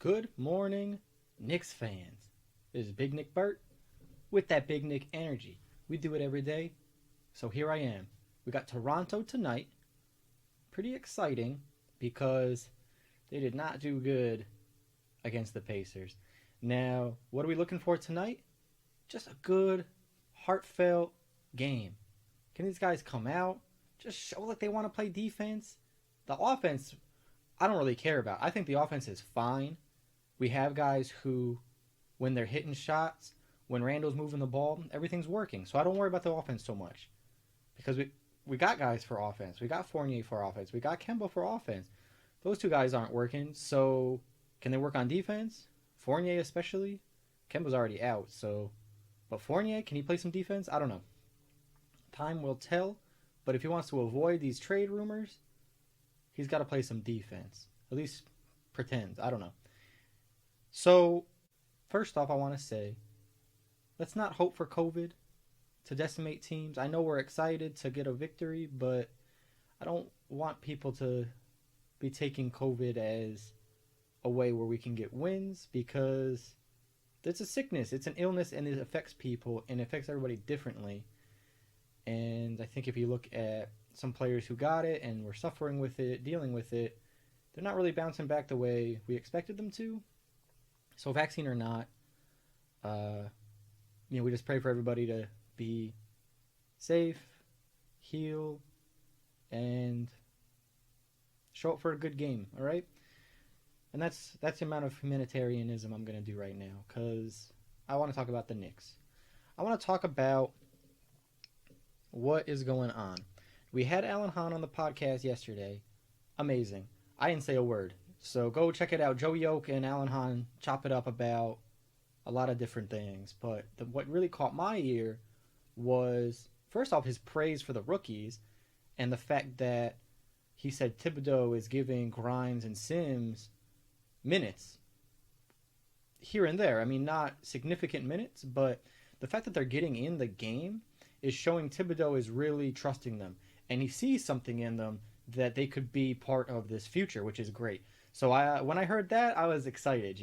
Good morning, Knicks fans. This is Big Nick Burt with that Big Nick energy. We do it every day, so here I am. We got Toronto tonight. Pretty exciting because they did not do good against the Pacers. Now, what are we looking for tonight? Just a good, heartfelt game. Can these guys come out? Just show that they want to play defense? The offense, I don't really care about. I think the offense is fine. We have guys who, when they're hitting shots, when Randall's moving the ball, everything's working. So I don't worry about the offense so much because we got guys for offense. We got Fournier for offense. We got Kemba for offense. Those two guys aren't working. So can they work on defense? Fournier especially. Kemba's already out. So, but Fournier, can he play some defense? I don't know. Time will tell. But if he wants to avoid these trade rumors, he's got to play some defense. At least pretend. I don't know. So, first off, I want to say, let's not hope for COVID to decimate teams. I know we're excited to get a victory, but I don't want people to be taking COVID as a way where we can get wins because it's a sickness, it's an illness, and it affects people and it affects everybody differently. And I think if you look at some players who got it and were suffering with it, dealing with it, they're not really bouncing back the way we expected them to. So vaccine or not, we just pray for everybody to be safe, heal, and show up for a good game. All right, and that's the amount of humanitarianism I'm gonna do right now because I want to talk about the Knicks. I want to talk about what is going on. We had Alan Hahn on the podcast yesterday. Amazing. I didn't say a word. So go check it out. Joey Oak and Alan Hahn chop it up about a lot of different things. But what really caught my ear was, first off, his praise for the rookies and the fact that he said Thibodeau is giving Grimes and Sims minutes here and there. I mean, not significant minutes, but the fact that they're getting in the game is showing Thibodeau is really trusting them. And he sees something in them that they could be part of this future, which is great. So when I heard that, I was excited.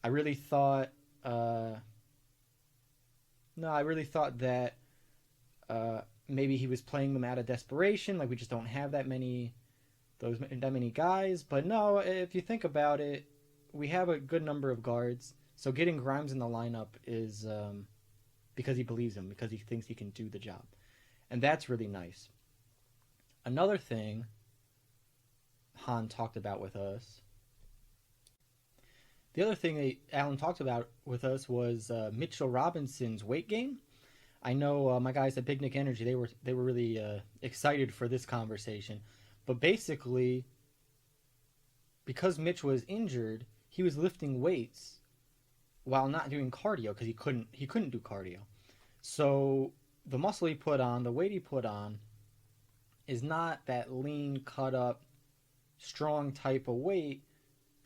I really thought, I really thought that maybe he was playing them out of desperation, like we just don't have that many guys. But no, if you think about it, we have a good number of guards. So getting Grimes in the lineup is because he believes him, because he thinks he can do the job, and that's really nice. Another thing Han talked about with us. The other thing that Alan talked about with us was Mitchell Robinson's weight gain. I know my guys at Big Nick Energy, they were really excited for this conversation, but basically, because Mitch was injured, he was lifting weights while not doing cardio because he couldn't do cardio. So the muscle he put on, the weight he put on, is not that lean, cut up, strong type of weight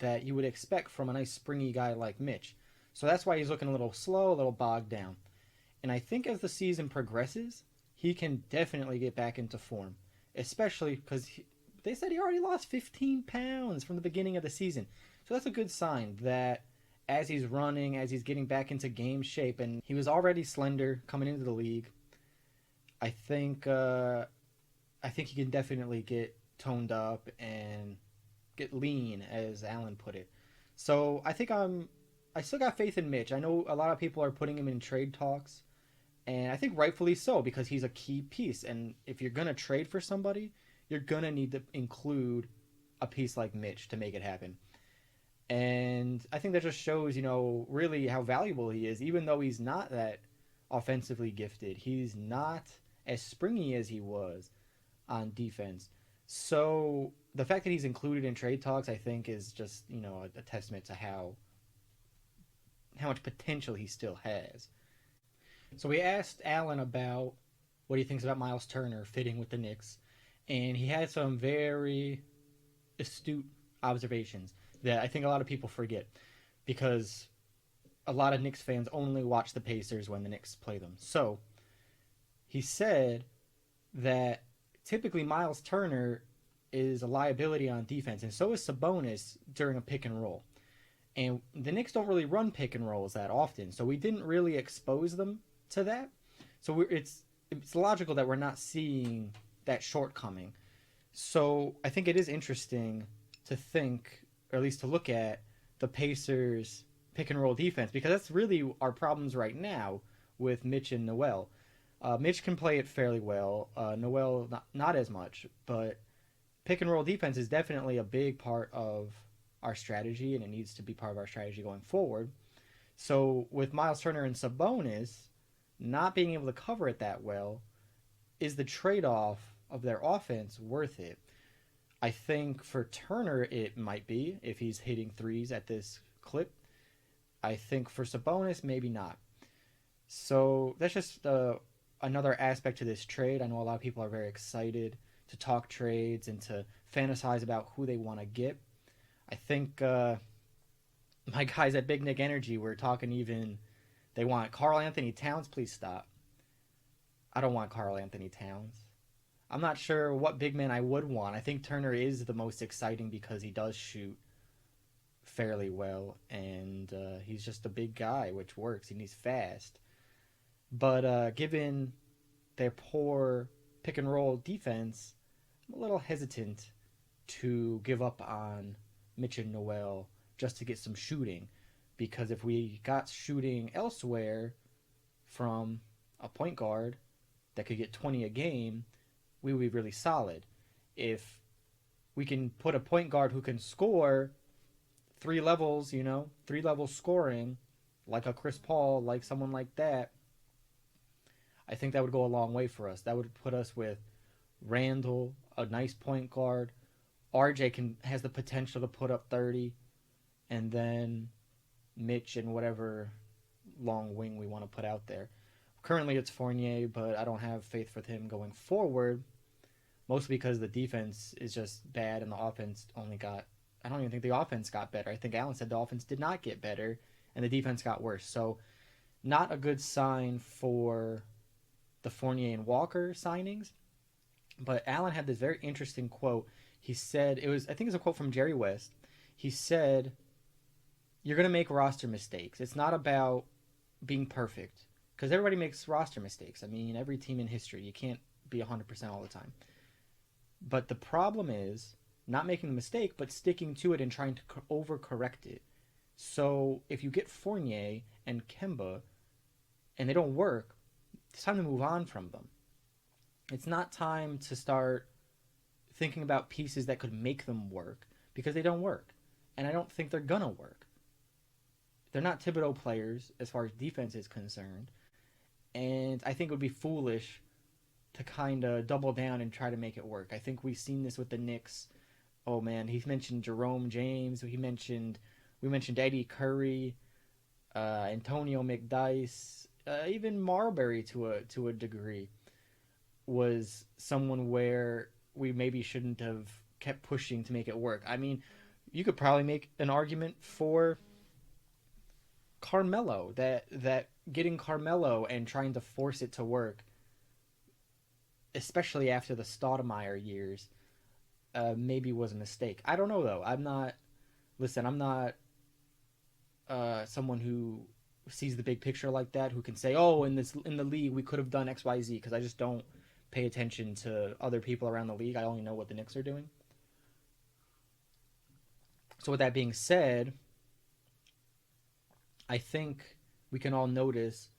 that you would expect from a nice springy guy like Mitch. So that's why he's looking a little slow, a little bogged down. And I think as the season progresses, he can definitely get back into form, especially because they said he already lost 15 pounds from the beginning of the season. So that's a good sign that as he's running, as he's getting back into game shape, and he was already slender coming into the league, I think he can definitely get toned up and get lean, as Alan put it. So I still got faith in Mitch. I know a lot of people are putting him in trade talks, and I think rightfully so because he's a key piece. And if you're gonna trade for somebody, you're gonna need to include a piece like Mitch to make it happen. And I think that just shows, really how valuable he is, even though he's not that offensively gifted. He's not as springy as he was on defense. So the fact that he's included in trade talks, I think, is just, a testament to how much potential he still has. So we asked Alan about what he thinks about Myles Turner fitting with the Knicks, and he had some very astute observations that I think a lot of people forget because a lot of Knicks fans only watch the Pacers when the Knicks play them. So he said that typically Myles Turner is a liability on defense, and so is Sabonis during a pick and roll. And the Knicks don't really run pick and rolls that often, so we didn't really expose them to that. So it's logical that we're not seeing that shortcoming. So I think it is interesting to think, or at least to look at, the Pacers' pick and roll defense because that's really our problems right now with Mitch and Noel. Mitch can play it fairly well. Noel not as much, but pick and roll defense is definitely a big part of our strategy, and it needs to be part of our strategy going forward. So with Myles Turner and Sabonis not being able to cover it that well, is the trade-off of their offense worth it? I think for Turner it might be if he's hitting threes at this clip. I think for Sabonis maybe not. So that's just another aspect to this trade. I know a lot of people are very excited to talk trades and to fantasize about who they want to get. I think my guys at Big Nick Energy were talking even they want Carl Anthony Towns. Please stop. I don't want Carl Anthony Towns. I'm not sure what big man I would want. I think Turner is the most exciting because he does shoot fairly well and he's just a big guy, which works, and he's fast. But given their poor pick and roll defense, I'm a little hesitant to give up on Mitch and Noel just to get some shooting. Because if we got shooting elsewhere from a point guard that could get 20 a game, we would be really solid. If we can put a point guard who can score three levels, 3 levels scoring, like a Chris Paul, like someone like that, I think that would go a long way for us. That would put us with Randall, a nice point guard. RJ has the potential to put up 30, and then Mitch and whatever long wing we want to put out there. Currently it's Fournier, but I don't have faith with him going forward, mostly because the defense is just bad and the offense only got. I don't even think the offense got better. I think Allen said the offense did not get better and the defense got worse. So, not a good sign for the Fournier and Walker signings. But Allen had this very interesting quote. He said, I think it's a quote from Jerry West. He said, "You're going to make roster mistakes. It's not about being perfect. Because everybody makes roster mistakes. I mean, every team in history, you can't be 100% all the time. But the problem is not making the mistake, but sticking to it and trying to overcorrect it. So if you get Fournier and Kemba and they don't work, it's time to move on from them. It's not time to start thinking about pieces that could make them work because they don't work. And I don't think they're going to work. They're not Thibodeau players as far as defense is concerned. And I think it would be foolish to kind of double down and try to make it work. I think we've seen this with the Knicks. Oh man, he's mentioned Jerome James. We mentioned Eddie Curry, Antonio McDyess, even Marbury to a degree was someone where we maybe shouldn't have kept pushing to make it work. I mean, you could probably make an argument for Carmelo that getting Carmelo and trying to force it to work, especially after the Stoudemire years, maybe was a mistake. I don't know though. I'm not. Listen, I'm not someone who sees the big picture like that. Who can say, "Oh, in the league we could have done X, Y, Z," because I just don't pay attention to other people around the league. I only know what the Knicks are doing. So with that being said, I think we can all notice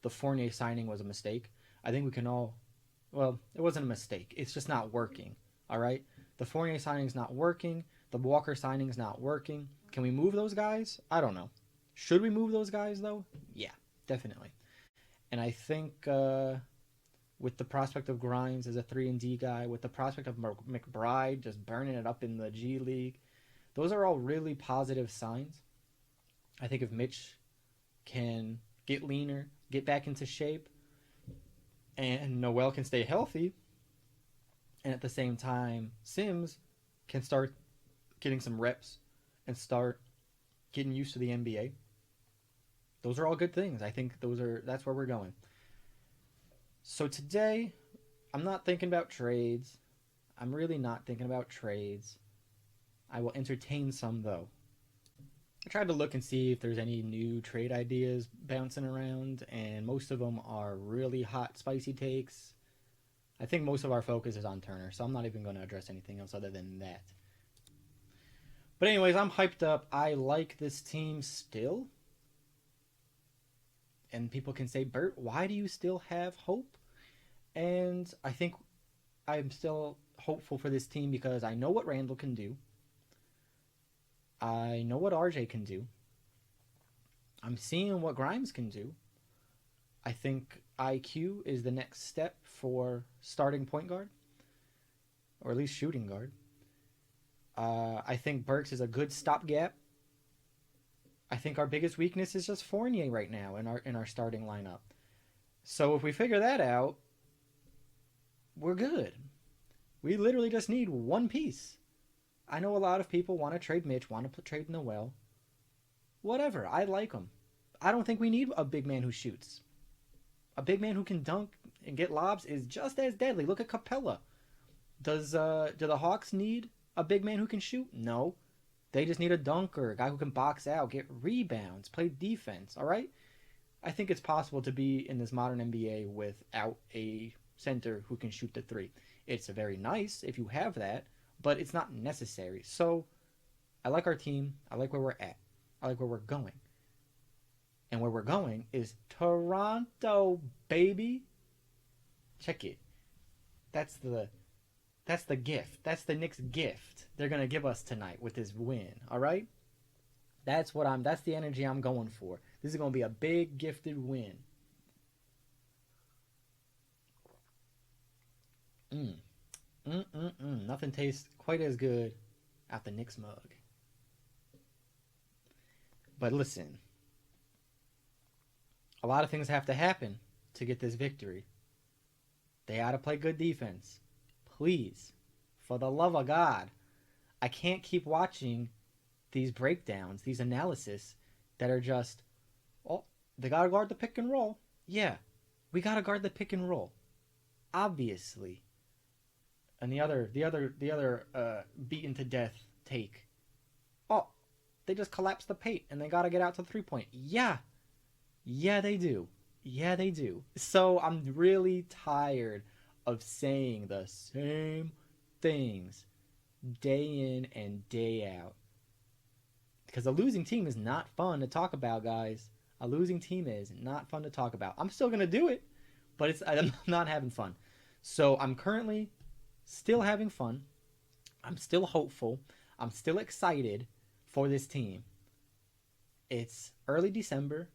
the Fournier signing was a mistake. I think we can all, well, it wasn't a mistake. It's just not working. All right? The Fournier signing's not working. The Walker signing's not working. Can we move those guys? I don't know. Should we move those guys, though? Yeah, definitely. And I think with the prospect of Grimes as a 3-and-D guy, with the prospect of McBride just burning it up in the G League, those are all really positive signs. I think if Mitch can get leaner, get back into shape, and Noel can stay healthy, and at the same time Sims can start getting some reps and start getting used to the NBA, those are all good things. I think that's where we're going. So today, I'm not thinking about trades. I'm really not thinking about trades. I will entertain some though. I tried to look and see if there's any new trade ideas bouncing around, and most of them are really hot, spicy takes. I think most of our focus is on Turner, so I'm not even going to address anything else other than that. But anyways, I'm hyped up. I like this team still. And people can say, Bert, why do you still have hope? And I think I'm still hopeful for this team because I know what Randall can do. I know what RJ can do. I'm seeing what Grimes can do. I think IQ is the next step for starting point guard, or at least shooting guard. I think Burks is a good stopgap. I think our biggest weakness is just Fournier right now in our starting lineup. So if we figure that out, we're good. We literally just need one piece. I know a lot of people want to trade Mitch, want to trade Noel. Whatever. I like them. I don't think we need a big man who shoots. A big man who can dunk and get lobs is just as deadly. Look at Capella. Do the Hawks need a big man who can shoot? No. They just need a dunker, a guy who can box out, get rebounds, play defense. All right. I think it's possible to be in this modern NBA without a center who can shoot the three. It's very nice if you have that, but it's not necessary. So I like our team. I like where we're at. I like where we're going. And where we're going is Toronto, baby. Check it. That's the that's the gift. That's the Knicks gift they're gonna give us tonight with this win. All right. That's the energy I'm going for. This is gonna be a big gifted win. Mm. Nothing tastes quite as good at the Knicks mug. But listen, a lot of things have to happen to get this victory. They got to play good defense. Please, for the love of God, I can't keep watching these breakdowns, these analysis that are just, oh, they got to guard the pick and roll. Yeah, we got to guard the pick and roll. Obviously. And the other beaten to death take. Oh, they just collapsed the paint and they got to get out to the 3 point. Yeah. Yeah, they do. Yeah, they do. So I'm really tired of saying the same things day in and day out. Because a losing team is not fun to talk about, guys. A losing team is not fun to talk about. I'm still gonna do it, but I'm not having fun. So I'm currently still having fun. I'm still hopeful. I'm still excited for this team. It's early December,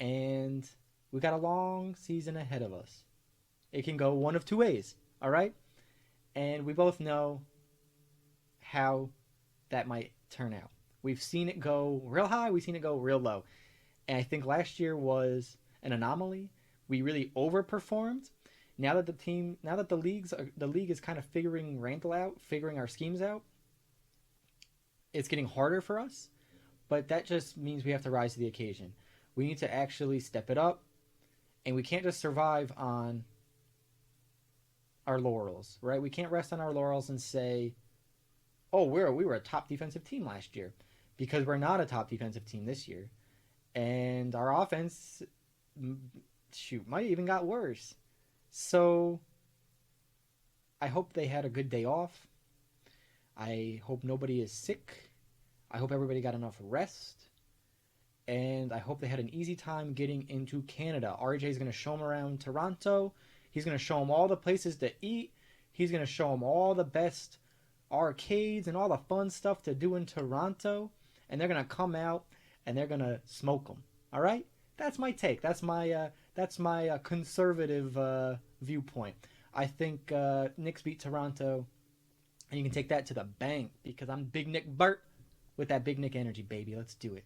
and we got a long season ahead of us. It can go one of two ways, all right? And we both know how that might turn out. We've seen it go real high, we've seen it go real low. And I think last year was an anomaly. We really overperformed. Now that the league is kind of figuring Randall out, figuring our schemes out, it's getting harder for us. But that just means we have to rise to the occasion. We need to actually step it up, and we can't just survive on our laurels, right? We can't rest on our laurels and say, "Oh, we were a top defensive team last year," because we're not a top defensive team this year, and our offense, shoot, might even got worse. So I hope they had a good day off. I hope nobody is sick. I hope everybody got enough rest. And I hope they had an easy time getting into Canada. RJ is going to show them around Toronto. He's going to show them all the places to eat. He's going to show them all the best arcades and all the fun stuff to do in Toronto. And they're going to come out and they're going to smoke them. All right? That's my take. That's my conservative viewpoint. I think Knicks beat Toronto, and you can take that to the bank because I'm Big Nick Burt with that Big Nick energy, baby. Let's do it.